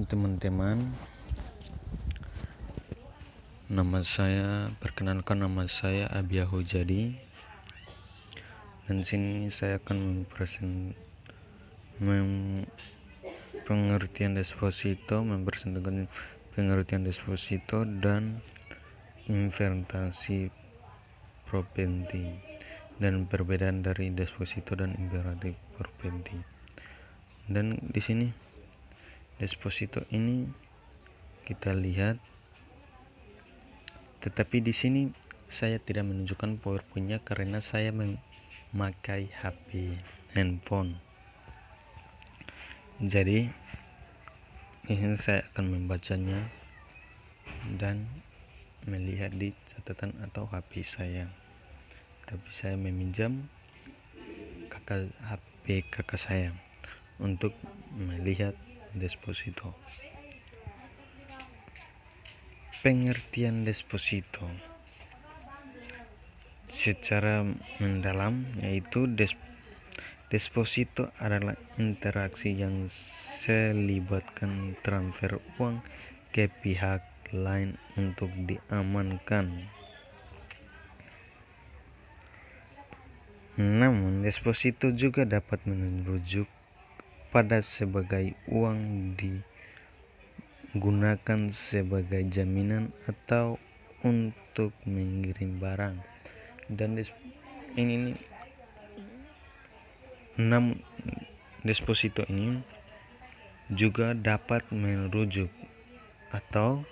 Shalom teman-teman, perkenalkan nama saya Abiyahu Jadi, dan sini saya akan mempresentasikan pengertian deposito dan investasi properti dan perbedaan dari deposito dan investasi properti. Dan di sini deposito ini kita lihat, tetapi di sini saya tidak menunjukkan PowerPoint-nya karena saya memakai HP handphone. Jadi ini saya akan membacanya dan melihat di catatan atau HP saya. Tapi saya meminjam HP kakak saya untuk melihat deposito. Pengertian deposito secara mendalam yaitu deposito adalah interaksi yang melibatkan transfer uang ke pihak lain untuk diamankan. Namun deposito juga dapat merujuk pada sebagai uang digunakan sebagai jaminan atau untuk mengirim barang. Dan deposito ini juga dapat merujuk atau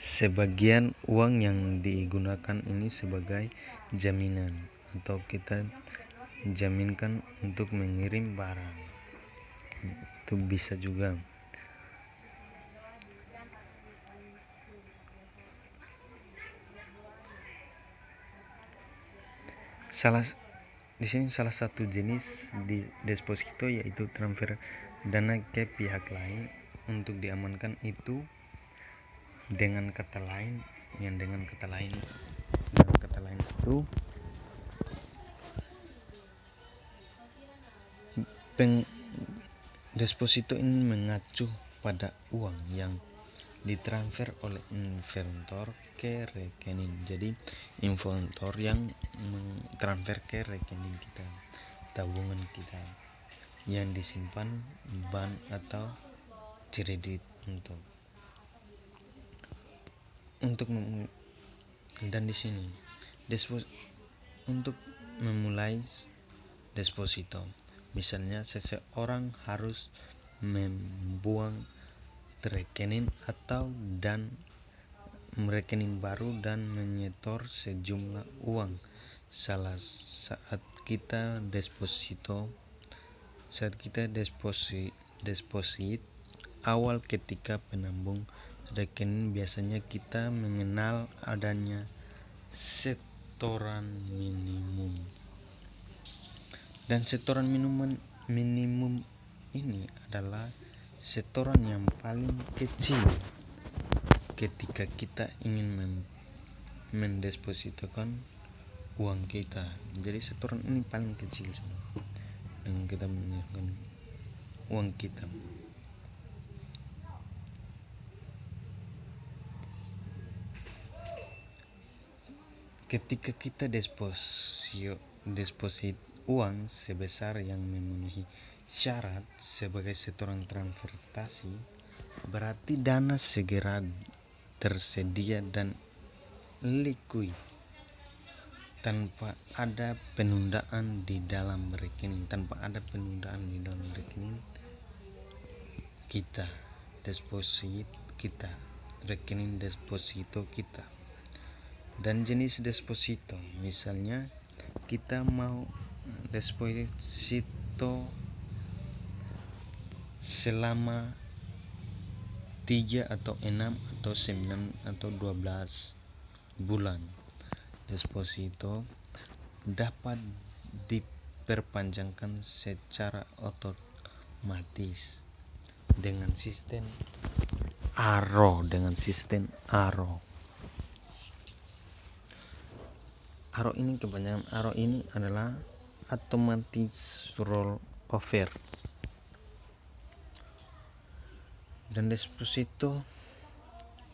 sebagian uang yang digunakan ini sebagai jaminan atau kita jaminkan untuk mengirim barang. Itu bisa juga. Di sini salah satu jenis di deposito yaitu transfer dana ke pihak lain untuk diamankan itu dengan kata lain itu deposito ini mengacu pada uang yang ditransfer oleh investor ke rekening. Jadi investor yang mentransfer ke rekening kita, tabungan kita yang disimpan bank atau kredit dan di sini untuk memulai deposito, misalnya seseorang harus membuang rekening rekening baru dan menyetor sejumlah uang. Saat kita deposit awal ketika penambung rekening, biasanya kita mengenal adanya setoran minimum. Dan setoran minimum ini adalah setoran yang paling kecil ketika kita ingin mendepositokan uang kita. Jadi setoran ini paling kecil dengan kita menyiapkan uang kita. Ketika kita deposit uang sebesar yang memenuhi syarat sebagai setoran transportasi, berarti dana segera tersedia dan liquid tanpa ada penundaan di dalam rekening, kita, rekening deposito kita. Dan jenis deposito, misalnya kita mau deposito selama 3 atau 6 atau 9 atau 12 bulan. Deposito dapat diperpanjangkan secara otomatis dengan sistem ARO. ARO ini adalah automatic roll over. Dan deposito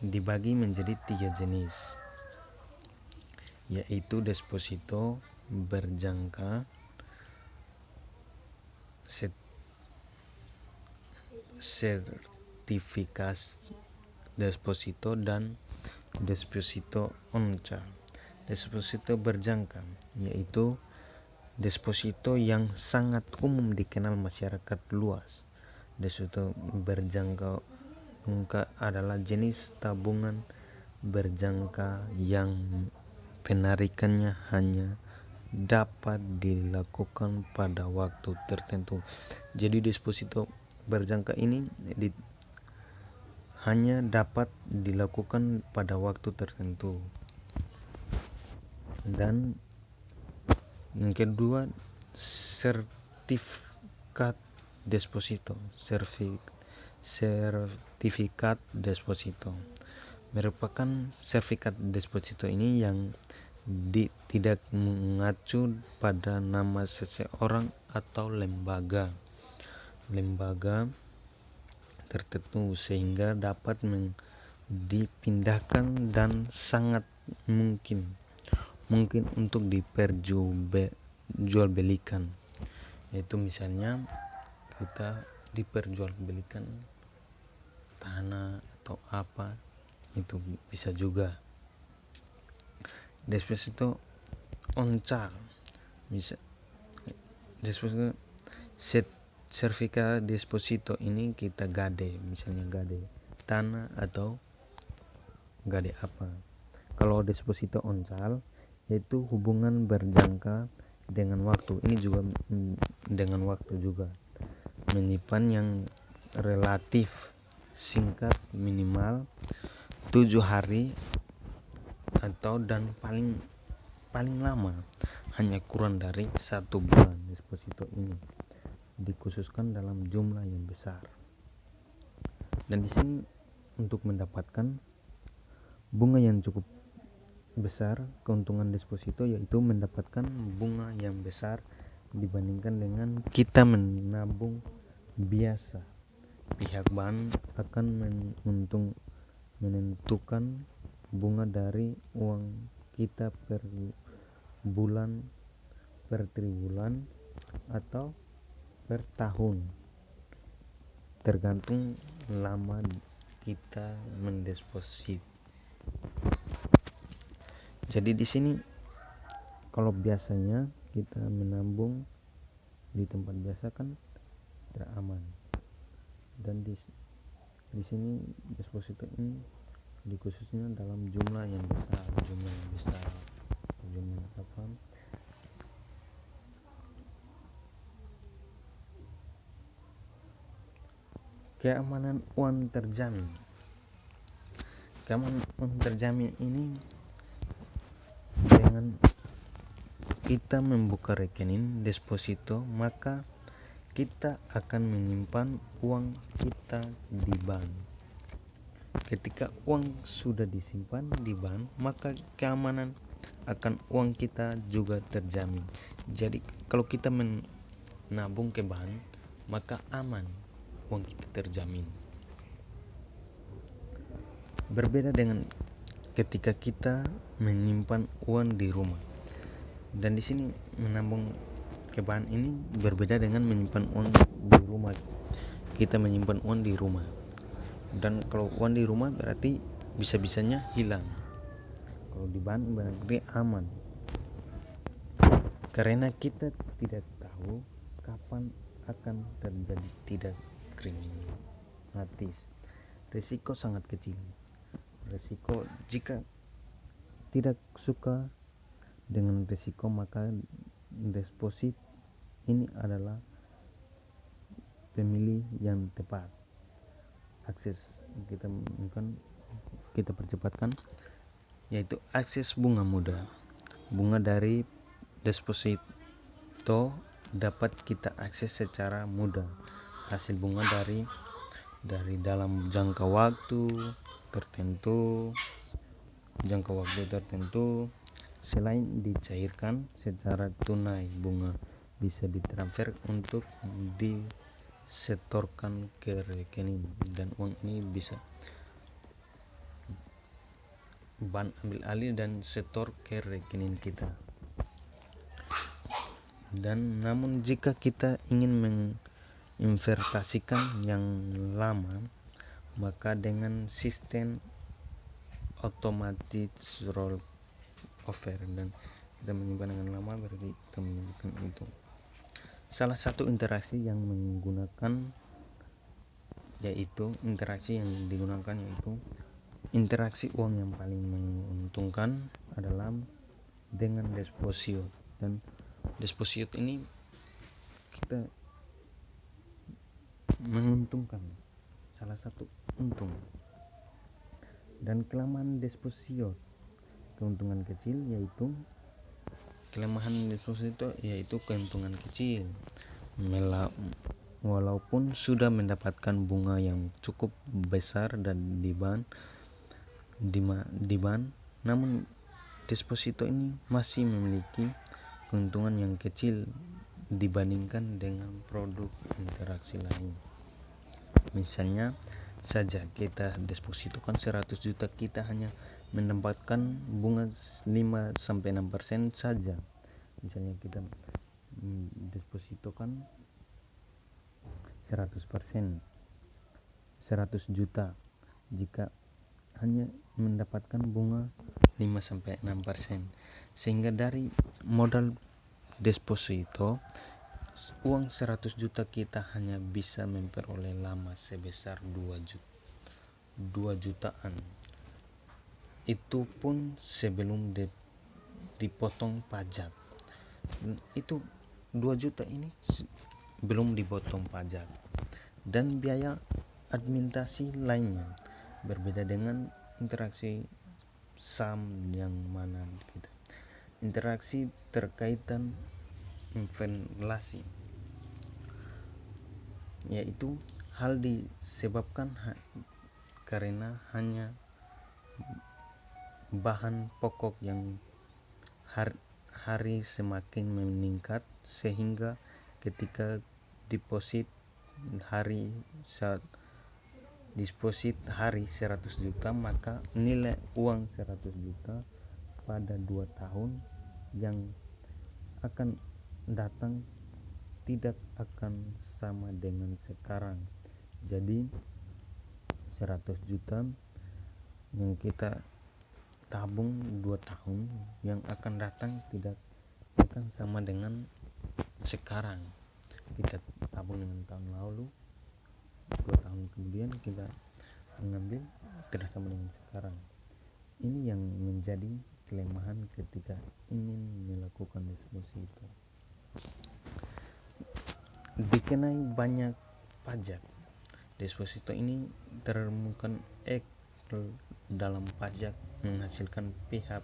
dibagi menjadi 3 jenis, yaitu deposito berjangka, sertifikat deposito, dan deposito onca. Deposito berjangka yaitu deposito yang sangat umum dikenal masyarakat luas. Deposito berjangka adalah jenis tabungan berjangka yang penarikannya hanya dapat dilakukan pada waktu tertentu. Jadi deposito berjangka ini hanya dapat dilakukan pada waktu tertentu. Dan yang kedua, sertifikat deposito. Sertifikat deposito merupakan sertifikat deposito ini yang tidak mengacu pada nama seseorang atau lembaga tertentu, sehingga dapat dipindahkan dan sangat mungkin untuk diperjualbelikan. Yaitu misalnya kita diperjualbelikan tanah atau apa, itu bisa juga. Deposito onca, deposito sertifikat deposito ini kita gade, misalnya gade tanah atau gade apa. Kalau deposito oncal yaitu hubungan berjangka dengan waktu. Ini juga dengan waktu juga, menyimpan yang relatif singkat, minimal 7 hari dan paling lama hanya kurang dari 1 bulan. Deposito ini dikhususkan dalam jumlah yang besar. Dan di sini untuk mendapatkan bunga yang cukup besar, keuntungan deposito yaitu mendapatkan bunga yang besar dibandingkan dengan kita menabung biasa. Pihak bank akan menentukan bunga dari uang kita per bulan, per triwulan, atau per tahun, tergantung lama kita mendeposit. Jadi di sini kalau biasanya kita menabung di tempat biasa kan tidak aman, dan di sini deposito ini dikhususnya dalam jumlah yang besar, jumlah apa? Keamanan uang terjamin. Keamanan uang terjamin ini dengan kita membuka rekening deposito, maka kita akan menyimpan uang kita di bank. Ketika uang sudah disimpan di bank, maka keamanan akan uang kita juga terjamin. Jadi kalau kita menabung ke bank, maka aman, uang kita terjamin. Berbeda dengan ketika kita menyimpan uang di rumah. Dan di sini menabung ke bank ini berbeda dengan menyimpan uang di rumah. Kita menyimpan uang di rumah, dan kalau uang di rumah berarti bisa-bisanya hilang. Kalau di bank berarti aman, karena kita tidak tahu kapan akan terjadi tidak kriminalis. Risiko sangat kecil. Risiko, jika tidak suka dengan risiko, maka deposit ini adalah pemilih yang tepat. Akses kita percepatkan, yaitu akses bunga muda. Bunga dari deposito dapat kita akses secara mudah. Hasil bunga dari dalam jangka waktu tertentu, selain dicairkan secara tunai, bunga bisa ditransfer untuk setorkan ke rekening, dan uang ini bisa bank ambil alih dan setor ke rekening kita. Dan namun jika kita ingin menginvestasikan yang lama, maka dengan sistem otomatis roll over, dan kita menyimpan dengan lama berarti kita menyimpan itu. Salah satu interaksi yang digunakan yaitu interaksi uang yang paling menguntungkan adalah dengan deposito. Dan deposito ini kita menguntungkan, salah satu untung. Dan kelemahan deposito, keuntungan kecil yaitu keuntungan kecil. Walaupun sudah mendapatkan bunga yang cukup besar dan di bank, namun deposito ini masih memiliki keuntungan yang kecil dibandingkan dengan produk interaksi lain. Misalnya saja kita depositokan 100 juta, kita hanya mendapatkan bunga 5-6% saja. Misalnya kita depositokan 100%, 100 juta, jika hanya mendapatkan bunga 5-6%, sehingga dari modal deposito uang 100 juta kita hanya bisa memperoleh lama sebesar 2 jutaan. Itu pun sebelum dipotong pajak. Itu 2 juta ini belum dipotong pajak dan biaya administrasi lainnya. Berbeda dengan interaksi saham yang mana kita interaksi terkaitan inflasi, yaitu hal disebabkan karena hanya bahan pokok yang hari semakin meningkat, sehingga ketika deposit hari 100 juta, maka nilai uang 100 juta pada 2 tahun yang akan datang tidak akan sama dengan sekarang. Jadi 100 juta yang kita tabung 2 tahun yang akan datang tidak akan sama dengan sekarang. Kita tabung dengan tahun lalu, 2 tahun kemudian kita mengambil tidak sama dengan sekarang. Ini yang menjadi kelemahan ketika ingin melakukan deposito. Dikenai banyak pajak. Deposito ini termukan dalam pajak menghasilkan PPh.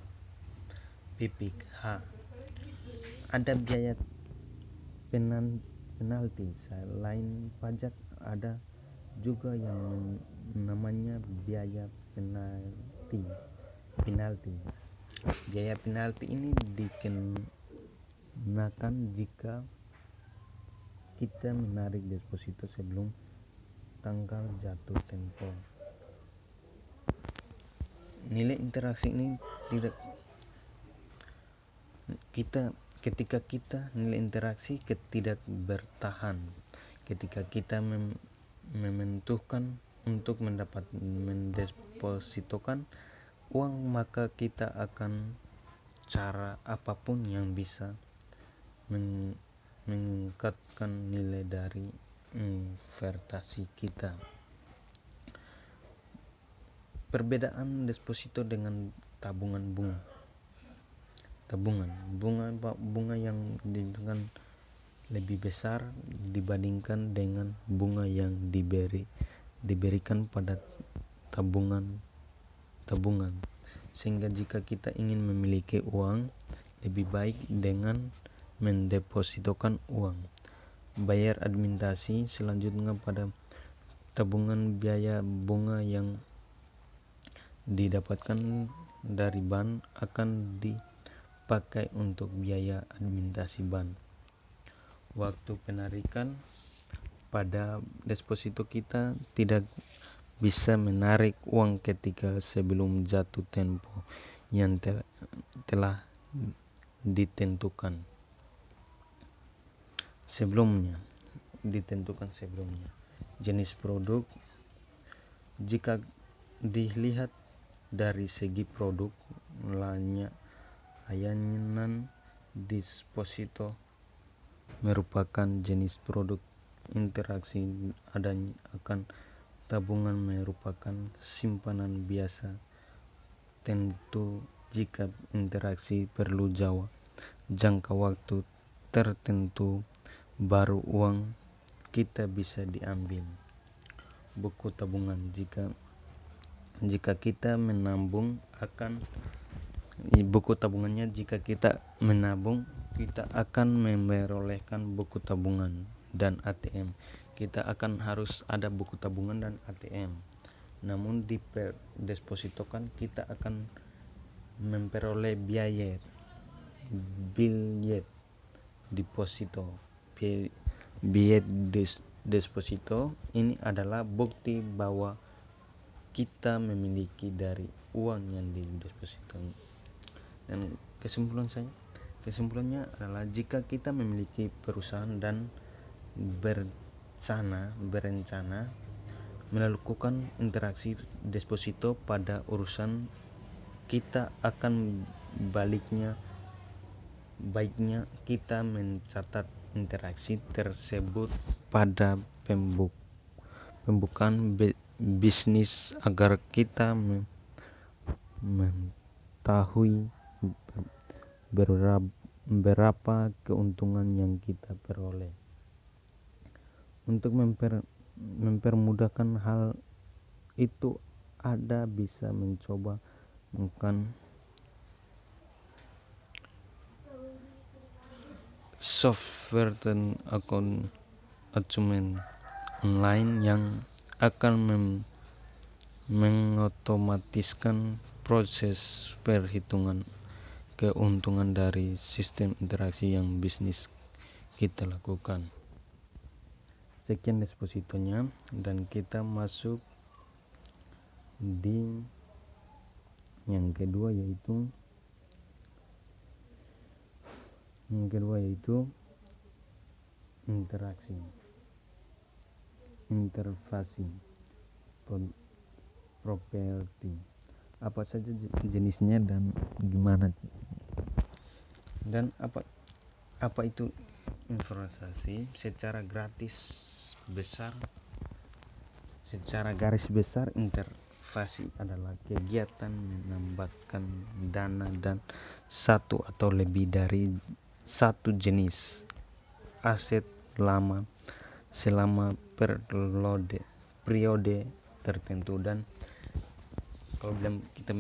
Ada biaya penalti. Selain pajak, ada juga yang namanya biaya penalti. Biaya penalti ini dikenakan jika kita menarik deposito sebelum tanggal jatuh tempo. Nilai interaksi ini nilai interaksi tidak bertahan. Ketika kita mementuhkan untuk mendepositokan uang, maka kita akan cara apapun yang bisa meningkatkan nilai dari investasi kita. Perbedaan deposito dengan tabungan bunga yang diberikan lebih besar dibandingkan dengan bunga yang diberikan pada tabungan, sehingga jika kita ingin memiliki uang, lebih baik dengan mendepositokan uang, bayar administrasi. Selanjutnya pada tabungan, biaya bunga yang didapatkan dari bank akan dipakai untuk biaya administrasi bank. Waktu penarikan pada deposito kita tidak bisa menarik uang ketika sebelum jatuh tempo yang telah ditentukan sebelumnya. Jenis produk, jika dilihat dari segi produk, layanan deposito merupakan jenis produk. Interaksi adanya akan tabungan merupakan simpanan biasa. Tentu jika interaksi perlu jangka waktu tertentu, baru uang kita bisa diambil. Buku tabungan, jika kita menabung kita akan memperolehkan buku tabungan dan ATM. Kita akan harus ada buku tabungan dan ATM. Namun di deposito kan kita akan memperoleh biaya deposito. Biaya deposito ini adalah bukti bahwa kita memiliki dari uang yang dideposito. Dan kesimpulannya adalah jika kita memiliki perusahaan dan berencana melakukan interaksi deposito pada urusan kita, akan baiknya kita mencatat interaksi tersebut pada pembukaan bisnis agar kita mengetahui berapa keuntungan yang kita peroleh. Untuk mempermudahkan hal itu, Anda bisa mencoba menggunakan software dan akuntan online yang akan mengotomatiskan proses perhitungan keuntungan dari sistem interaksi yang bisnis kita lakukan. Sekian depositonya, dan kita masuk di yang kedua yaitu intervasi properti. Apa saja jenisnya dan gimana, dan apa itu investasi? Secara garis besar, investasi adalah kegiatan menambahkan dana dan satu atau lebih dari satu jenis aset selama periode tertentu. Dan kalau kita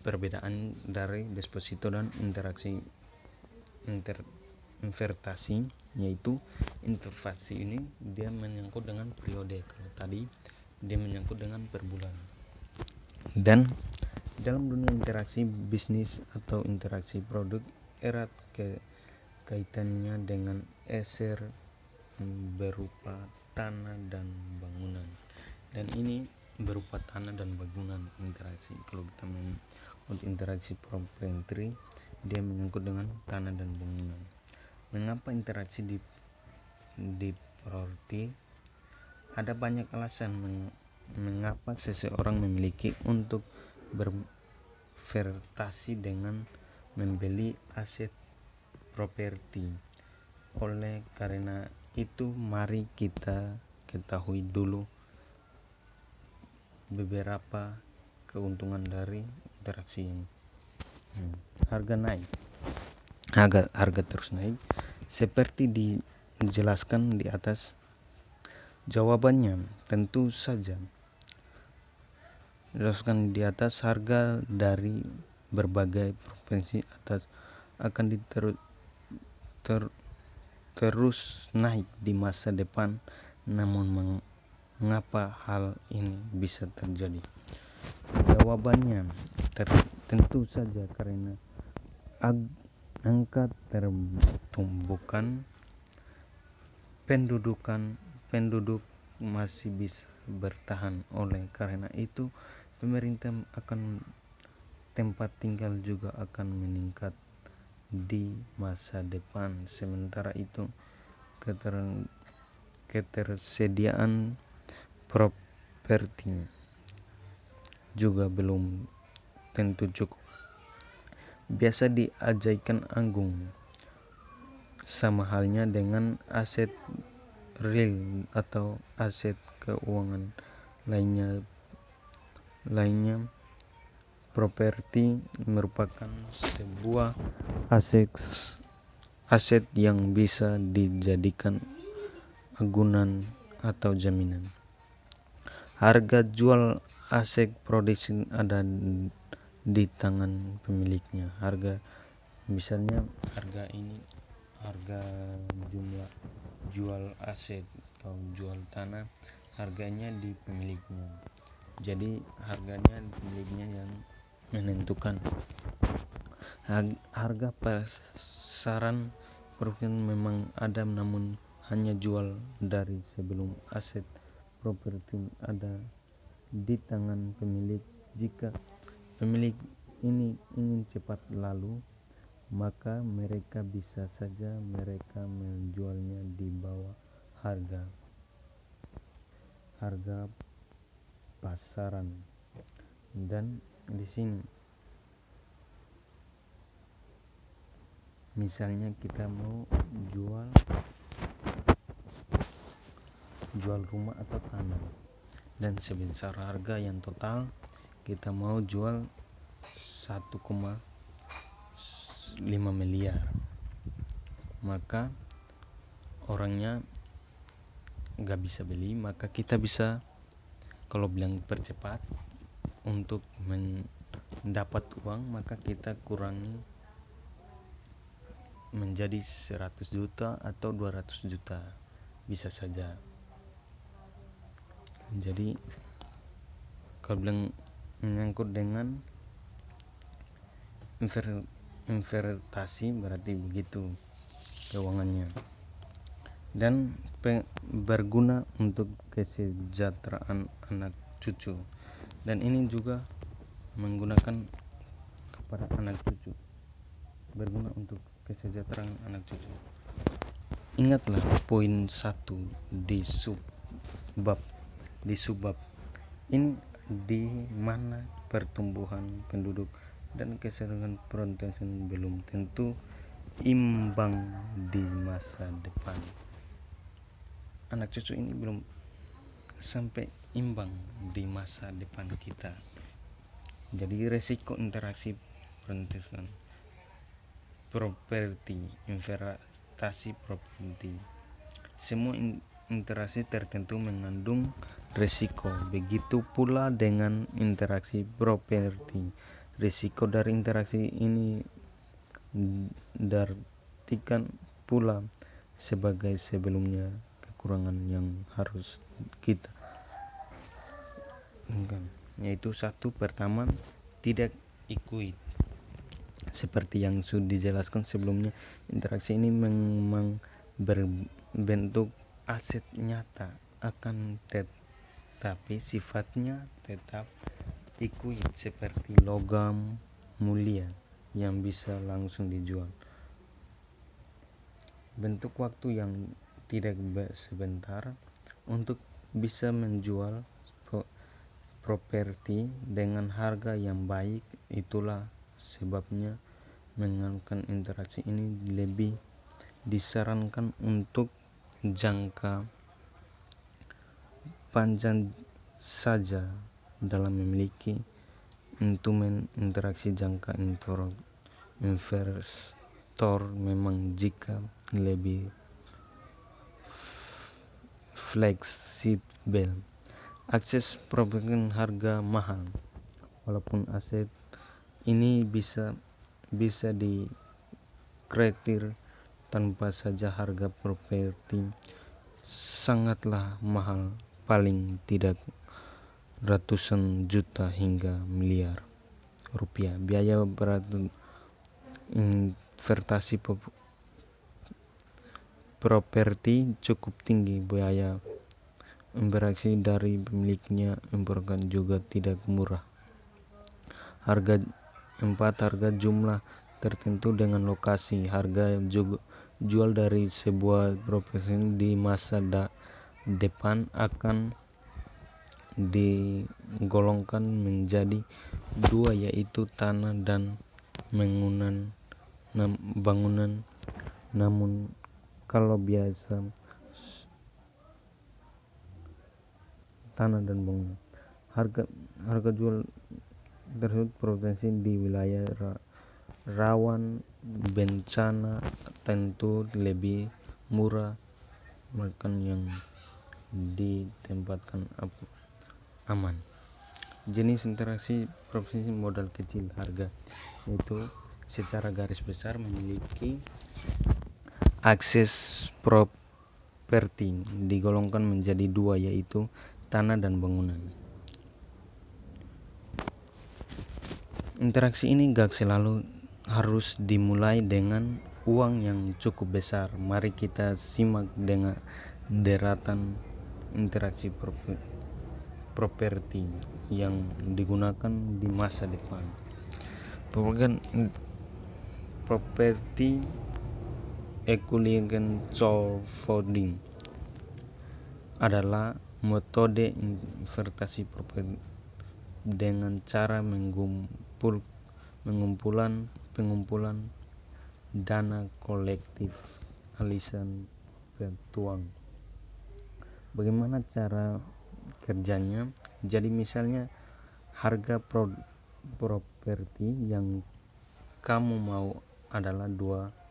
perbedaan dari deposito dan investasi, yaitu investasi ini dia menyangkut dengan periode, kalau tadi dia menyangkut dengan per bulan. Dan dalam dunia interaksi bisnis atau interaksi produk, erat kaitannya dengan aset berupa tanah dan bangunan. Dan ini berupa tanah dan bangunan interaksi. Kalau kita untuk interaksi properti, dia menyangkut dengan tanah dan bangunan. Mengapa interaksi di properti? Ada banyak alasan mengapa seseorang memiliki untuk berinvestasi dengan membeli aset properti. Oleh karena itu, mari kita ketahui dulu beberapa keuntungan dari interaksi ini. Harga terus naik seperti dijelaskan di atas. Jawabannya tentu saja dijelaskan di atas. Harga dari berbagai provinsi atas akan terus naik di masa depan. Namun mengapa hal ini bisa terjadi? Jawabannya tentu saja karena angka pertumbuhan pendudukan penduduk masih bisa bertahan. Oleh karena itu, pemerintah akan tempat tinggal juga akan meningkat di masa depan. Sementara itu, ketersediaan properti juga belum tentu cukup. Biasa diajaikan Agung, sama halnya dengan aset real atau aset keuangan lainnya. Properti merupakan sebuah aset yang bisa dijadikan agunan atau jaminan. Harga jual aset produksi ada di tangan pemiliknya. Misalnya harga jumlah jual aset atau jual tanah, harganya di pemiliknya. Jadi harganya pemiliknya yang menentukan. Harga pasaran properti memang ada, namun hanya jual dari sebelum aset properti ada di tangan pemilik. Jika pemilik ini ingin cepat lalu, maka mereka bisa saja menjualnya di bawah harga pasaran. Dan di sini misalnya kita mau jual rumah atau tanah, dan sebesar harga yang total kita mau jual 1,5 miliar, maka orangnya gak bisa beli. Maka kita bisa, kalau bilang percepat untuk mendapat uang, maka kita kurangi menjadi 100 juta atau 200 juta, bisa saja. Jadi kalau bilang menyangkut dengan investasi, berarti begitu keuangannya. Dan berguna untuk kesejahteraan anak cucu, dan ini juga menggunakan kepada anak cucu, berguna untuk kesejahteraan anak cucu. Ingatlah poin 1 di subbab ini, di mana pertumbuhan penduduk dan keseluruhan produksi belum tentu imbang di masa depan. Anak cucu ini belum sampai imbang di masa depan kita. Jadi resiko interaksi properti, investasi properti, semua interaksi tertentu mengandung resiko. Begitu pula dengan interaksi properti. Risiko dari interaksi ini diartikan pula sebagai sebelumnya kekurangan yang harus kita yaitu pertama, tidak equity. Seperti yang sudah dijelaskan sebelumnya, interaksi ini memang berbentuk aset nyata, akan tetapi sifatnya tetap equity, seperti logam mulia yang bisa langsung dijual. Bentuk waktu yang tidak sebentar untuk bisa menjual properti dengan harga yang baik. Itulah sebabnya menggunakan interaksi ini lebih disarankan untuk jangka panjang saja dalam memiliki instrumen interaksi jangka investor. Memang jika lebih fleksibel, akses properti harga mahal, walaupun aset ini bisa dikreatir tanpa saja harga properti sangatlah mahal, paling tidak ratusan juta hingga miliar rupiah. Biaya investasi properti cukup tinggi. Biaya interaksi dari pemiliknya merupakan juga tidak murah. Harga jumlah tertentu dengan lokasi. Harga jual dari sebuah profesi di masa depan akan digolongkan menjadi dua, yaitu tanah dan bangunan. Namun kalau biasa tanah dan bangunan, harga jual tersebut potensi di wilayah rawan bencana tentu lebih murah bahkan yang ditempatkan aman. Jenis interaksi profesi modal kecil harga, yaitu secara garis besar memiliki akses properti digolongkan menjadi dua, yaitu tanah dan bangunan. Interaksi ini gak selalu harus dimulai dengan uang yang cukup besar. Mari kita simak dengan deretan interaksi properti yang digunakan di masa depan. Properti Eigenkaufverwaltung adalah metode investasi properti dengan cara pengumpulan dana kolektif aliran peruang. Bagaimana cara kerjanya? Jadi misalnya harga properti yang kamu mau adalah 2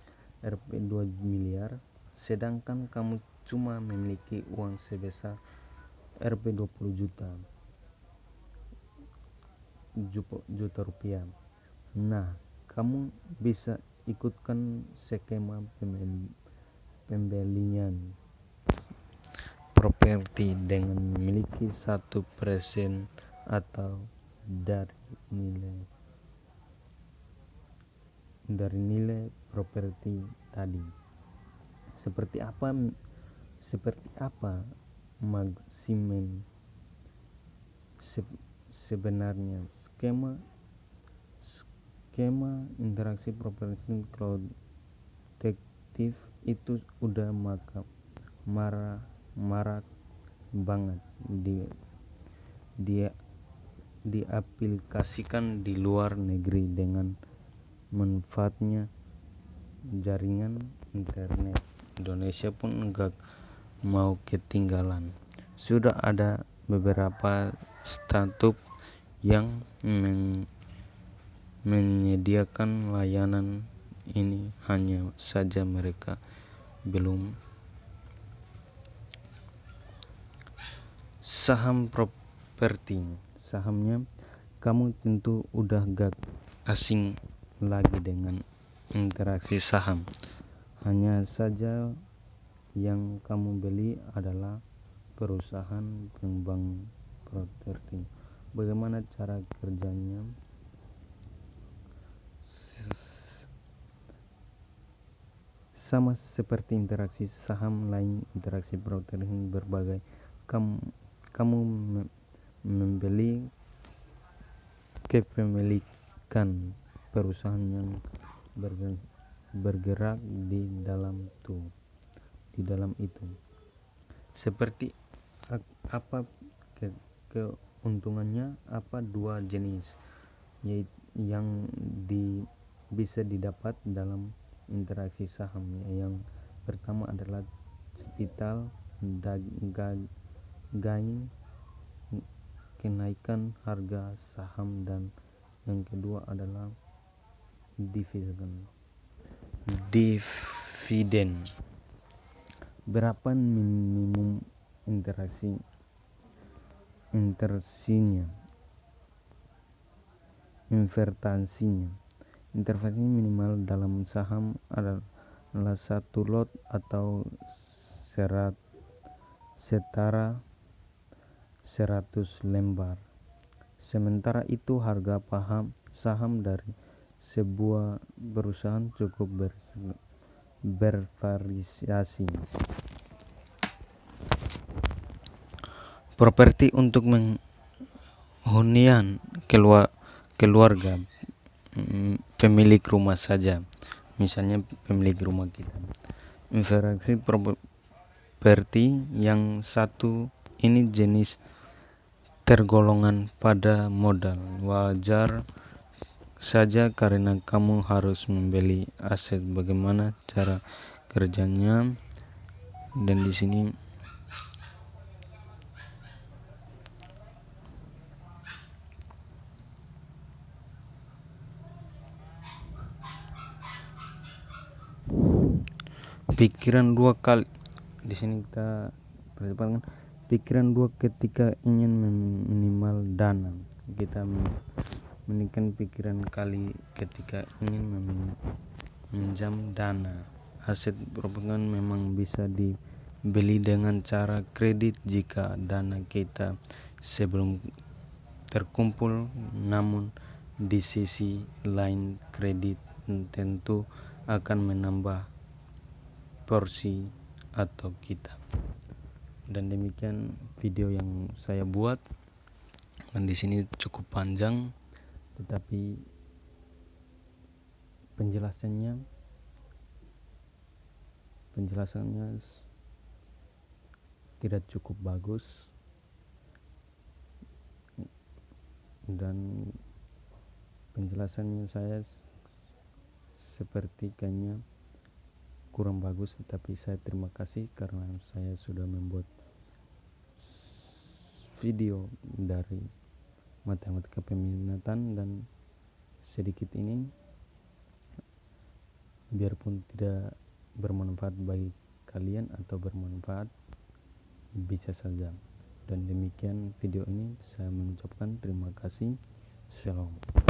miliar, sedangkan kamu cuma memiliki uang sebesar Rp 20 juta rupiah. Nah, kamu bisa ikutkan skema pembelian properti dengan memiliki 1% atau dari nilai properti tadi. Seperti apa maksimum sebenarnya skema interaksi properti kolektif itu udah marak banget diaplikasikan di luar negeri dengan manfaatnya jaringan internet. Indonesia pun enggak mau ketinggalan. Sudah ada beberapa startup yang menyediakan layanan ini, hanya saja mereka belum. Saham properti. Sahamnya kamu tentu udah gak asing lagi dengan interaksi saham. Hanya saja yang kamu beli adalah perusahaan pengembang properti. Bagaimana cara kerjanya? Sama seperti interaksi saham lain, interaksi properti berbagai. Kamu membeli kepemilikan perusahaan yang bergerak di dalam itu. Seperti apa keuntungannya? Apa dua jenis yang bisa didapat dalam interaksi saham. Yang pertama adalah capital gain, kenaikan harga saham, dan yang kedua adalah dividen. Berapa minimum investasinya? Investasi minimal dalam saham adalah 1 lot atau setara 100 lembar. Sementara itu harga saham dari sebuah perusahaan cukup bervariasi. properti untuk menghunian keluarga, pemilik rumah saja, misalnya pemilik rumah kita. Investasi properti yang satu ini jenis tergolongan pada modal wajar saja karena kamu harus membeli aset. Bagaimana cara kerjanya, dan di sini pikiran dua kali. Di sini kita perhatikan pikiran dua ketika ingin minimal dana. Kita menikmati pikiran kali ketika ingin meminjam dana. Aset properti memang bisa dibeli dengan cara kredit jika dana kita sebelum terkumpul, namun di sisi lain kredit tentu akan menambah porsi atau kita. Dan demikian video yang saya buat, dan di sini cukup panjang, tetapi penjelasannya tidak cukup bagus, dan penjelasannya saya seperti kayaknya kurang bagus, tetapi saya terima kasih karena saya sudah membuat video dari matematika peminatan, dan sedikit ini biarpun tidak bermanfaat bagi kalian atau bermanfaat bisa saja. Dan demikian video ini, saya mengucapkan terima kasih. Shalom.